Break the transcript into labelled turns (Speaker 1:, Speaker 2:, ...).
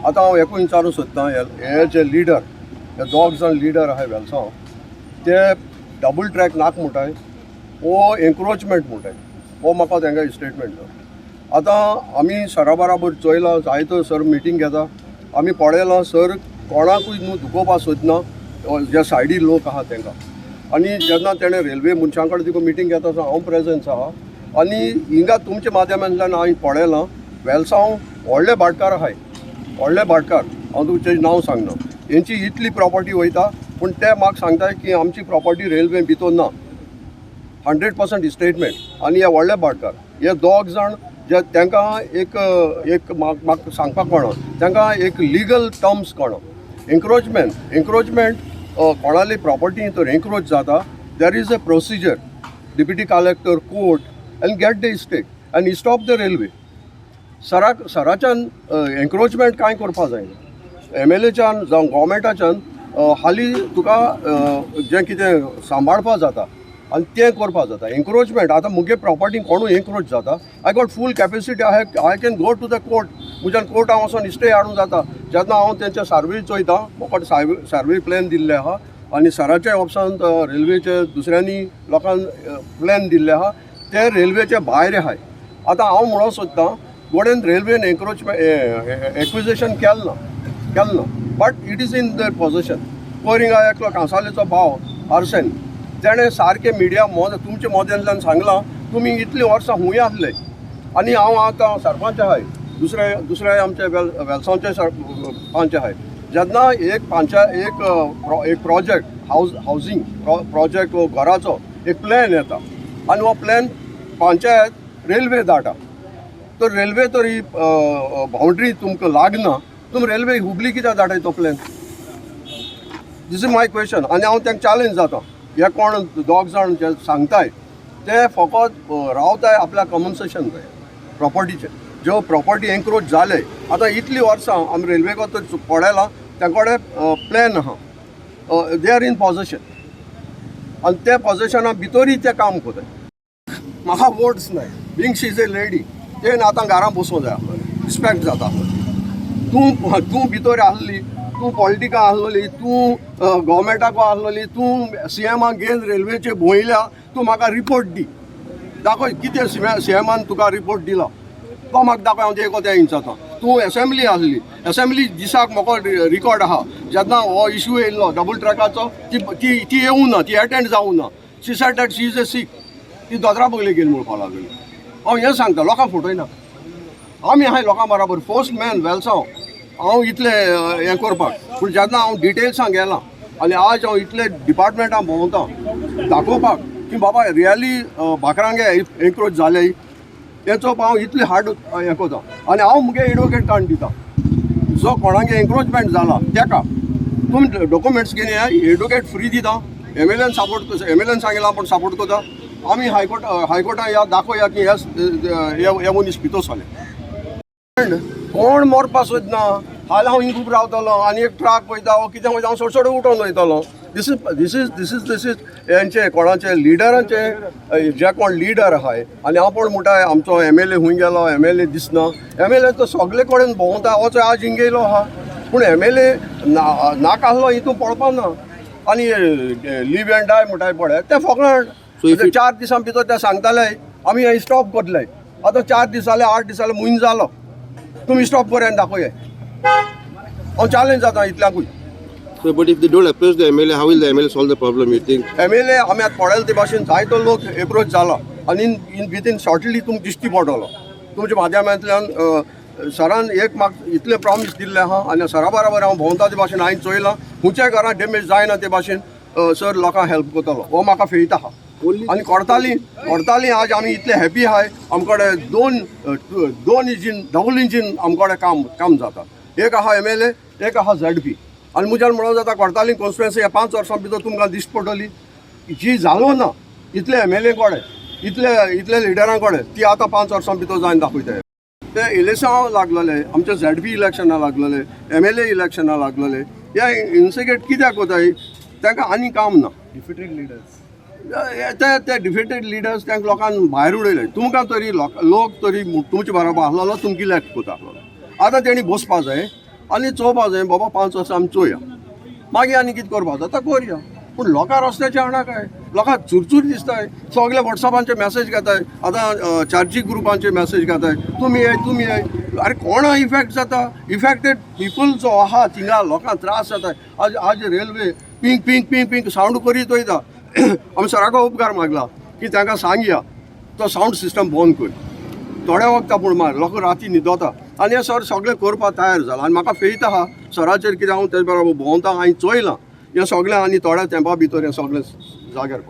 Speaker 1: आतां हांव एकूय विचारूंक सोदतां हे जे लिडर हे दोग जाण लिडर आहाय वेलसांव ते डबल ट्रॅक नाक म्हणटाय वो एन्क्रोचमेंट म्हणटाय हो म्हाका तेंगे स्टेटमेंट जाय। आतां आमी सरा बराबर चोयलां जायतो सर मिटींग घेता आमी पळयलां सर कोणाकूय न्हू दुखोवपाक सोदना जे सायडी लोक आहा तेंकां आनी जेन्ना तेणें रेल्वे मनशां कडेन तिका मिटींग घेता आसतना हांव प्रेजन्स आहा आनी हिंगा तुमच्या माध्यमांतल्यान हांवें पळयलां वेलसांव व्हडले भाटकार आहाय व्हडले भाटकार हांव तुमचें नांव सांगना हेंची इतली प्रॉपर्टी वयता पूण ते म्हाका सांगताय की आमची प्रॉपर्टी रेल्वे भितर ना 100% स्टेटमेंट आनी हे व्हडले भाटकार हे दोग जाण जे तांकां एक म्हाका सांगपाक कळना तांकां एक लिगल टर्म्स कळना एन्क्रोचमेंट कोणाली प्रॉपर्टी तर एन्क्रोच जाता there is a procedure deputy collector court and get the estate and stop the railway सराच्यान एन्क्रोचमेंट कांय करपा जायना MLAच्यान जावं गव्हर्मेंटाच्यान हालीं तुका जें कितें सांबाळपा जाता आनी तें करपा जाता एन्क्रोचमेंट आतां मुगे प्रॉपर्टी कोणूय एन्क्रोच जाता I got full capacity I can go to the court म्हज्यान कोर्ट हांव वचोन स्टे हाडूंक जाता जेन्ना हांव तेंचे सर्वे चोयता म्हाका सर्वे प्लॅन दिल्ले आहा आनी सराच्या ऑप्शनांत रेल्वेचे दुसऱ्यांनी लोकांक प्लॅन दिल्ले आहा ते रेल्वेचे भायर आहाय। आतां हांव म्हणूंक सोदतां गोडेन रेल्वेन एन्क्रोचमेंट एक्विजिशन केलें ना but it is in the position Coringa एकलो कांसालेचो भाव आर्सेन तेणें सारकें मिडिया तुमच्या मोद्यांतल्यान सांगलां तुमी इतलीं वर्सां खूंय आसले आनी हांव आतां सरपंच आहाय दुसरे आमचे वेलसांवचे पंच आहाय जेन्ना एक प्रोजेक्ट हावजींग प्रोजेक्ट वो घराचो एक प्लॅन येता आनी हो प्लॅन पंचायत रेल्वे धाडटा तर रेल्वे तर ही बाउंड्री तुमकां लागना तुमी रेल्वे हुबली कित्याक धाडटाय तो plan this is my question आनी हांव तांकां चॅलेंज जाता हे कोण दोग जाण जे सांगताय ते फकत रावताय आपल्या कॉम्पन्सेशन जाय प्रॉपर्टीचे ज्यो प्रॉपर्टी एन्क्रोच जाले आतां इतलीं वर्सां आमी रेल्वेक तर पळयलां तांचे प्लॅन आहा दे आर इन पोझेशन आनी ते पोझेशना भितरूय ते काम कोताय म्हाका वोट्स नाय being she is A lady तें आतां घरां बसूंक जाय आसलें रिस्पेक्ट जाता तूं भितर आसली तूं पॉलिटिका आसलोली तूं गव्हर्मेंटाको आसलोली तूं CMाक घेवन रेल्वेचे भोंयल्या तूं म्हाका रिपोर्ट दी दाखय कितें CMान तुका रिपोर्ट दिलो तो म्हाका दाखय हांव तें कोते इंचाता तूं एसेंब्ली आसली एसेंब्ली दिसाक म्हाका रिकॉर्ड आहा जेन्ना हो इश्यू येयल्लो डबल ट्रॅकाचो ती येवूं ना ती एटेंड जावूं ना she said that she is a sick ती दोतोरा बगले गेली म्हणून लागली हांव हें सांगता लोकांक फटयना आमी आहाय लोकां बराबर फर्स्ट मॅन वेलसांव हांव इतले हें करपाक पूण जेन्ना हांव डिटेल्सां गेलां आनी आज हांव इतले डिपार्टमेंटां भोंवता दाखोवपाक की बाबा रियली भाकरांगे एन्क्रोच जाले हेचो हांव इतले हार्ड हें कोता आनी हांव मुगे एडवोकेट कार्ड दिता जो कोणागे एन्क्रोचमेंट जाला तेका तुमी डॉक्युमेंट्स घेवन येया एडवोकेट फ्री दिता MLAन सपोर्ट MLAन सांगिलां पण सपोर्ट कोता आमी हायकोर्टान या दाखोवया की हे मनीस पितो जाले कोण मरपा सोदना हाल हांव हिंग खूब रावतलो आनी एक ट्राक पळयता कितें वयता हांव सोड उठोवन वयतलो दिस इज हेंचे कोणाचे लिडरांचे जे कोण लिडर आहाय आनी हांव पण म्हणटाय आमचो MLA खूंय गेलो MLA दिसना MLA तो सगळे कडेन भोंवता हो आज हिंग येयलो आहा पूण MLA नाका आसलो हितून पळोवपा ना आनी लीव एंड डाय म्हणटाय पळय ते फकणाट 4 दिसां भितर ते सांगताले आमी स्टॉप करतले आतां 4 दीस जाले 8 दीस जाले म्हयनो जालो तुमी स्टॉप कर आनी दाखय हांव चॅलेंज जाता इतल्याकूय.
Speaker 2: So, but if they don't approach the MLA, how will the MLA solve the problem, you think?
Speaker 1: MLA आमी आतां पळयला ते भाशेन जायतो लोक एप्रोच जाला आनी विथीन शॉर्टली तुमकां दिश्टी पडटलो तुमच्या माध्यमांतल्यान सरान एक म्हाका इतले प्रॉमिस दिल्ले आहा आनी सरा बराबर हांव भोंवता ते भाशेन हांवें चोयलां खंयच्याय घरां डॅमेज जायना ते भाशेन सर लोकांक हेल्प करतलो हो म्हाका फेथ आहा आनी कोर्ताली आज आमी इतले हॅपी आहाय आमकडे दोन इंजीन डबल इंजीन आमकडे काम जाता एक आहा MLA एक आहा ZP आनी म्हज्यान म्हणूंक जाता कोर्ताली कॉन्स्टिट्युएन्सी 5 वर्सां भितर तुमकां दिश्ट पडटली जी जालो ना इतले MLA कडेन इतले लिडरां कडेन ती आतां 5 वर्सां भितर जावन दाखयताय ते इलेक्शनां लागलेले आमचे ZP इलेक्शनां लागलेले MLA इलेक्शनां लागलेले ह्या इन्सिगेट कित्याक कोताय तांकां आनी काम ना
Speaker 3: डिफिटेड लिडर्स
Speaker 1: ते डिफिटेड लिडर्स तांकां लोकांक भायर उडयले तुमकां तरी लोक तरी तुमचे बरोबर आसलो तुमकां इलेक्ट कोता आसलो आतां तेणी बसपा जाय आनी चोवपा जाय बाबा 5 वर्सां आमी चोवया मागीर आनी कितें करपा जाता करया पूण लोकां रस्त्याचेर हाडा काय लोकांक चुरचूर दिसताय सगळे वॉट्सॅपांचे मेसेज घेताय आतां चार्जिंग ग्रुपांचे मेसेज घेताय तुमी येय अरे कोणा इफेक्ट जाता इफेक्टेड पिपल जो आहा थिंगा लोकांक त्रास जाताय आज railway pink pink pink pink sound करीत वयता आमी सराको उपकार मागला की तांकां सांगया तो सावंड सिस्टम बंद कर थोड्या वखता पूण मार लोक राती न्हिदोता आनी हे सर सगळें करपाक तयार जाला आनी म्हाका फेथ आहा सराचेर कितें हांव तेजे बरोबर भोंवता हांवें चोयलां हें सगळें आनी थोड्या तेंपा भितर हें सगळें जाग्यार पडटा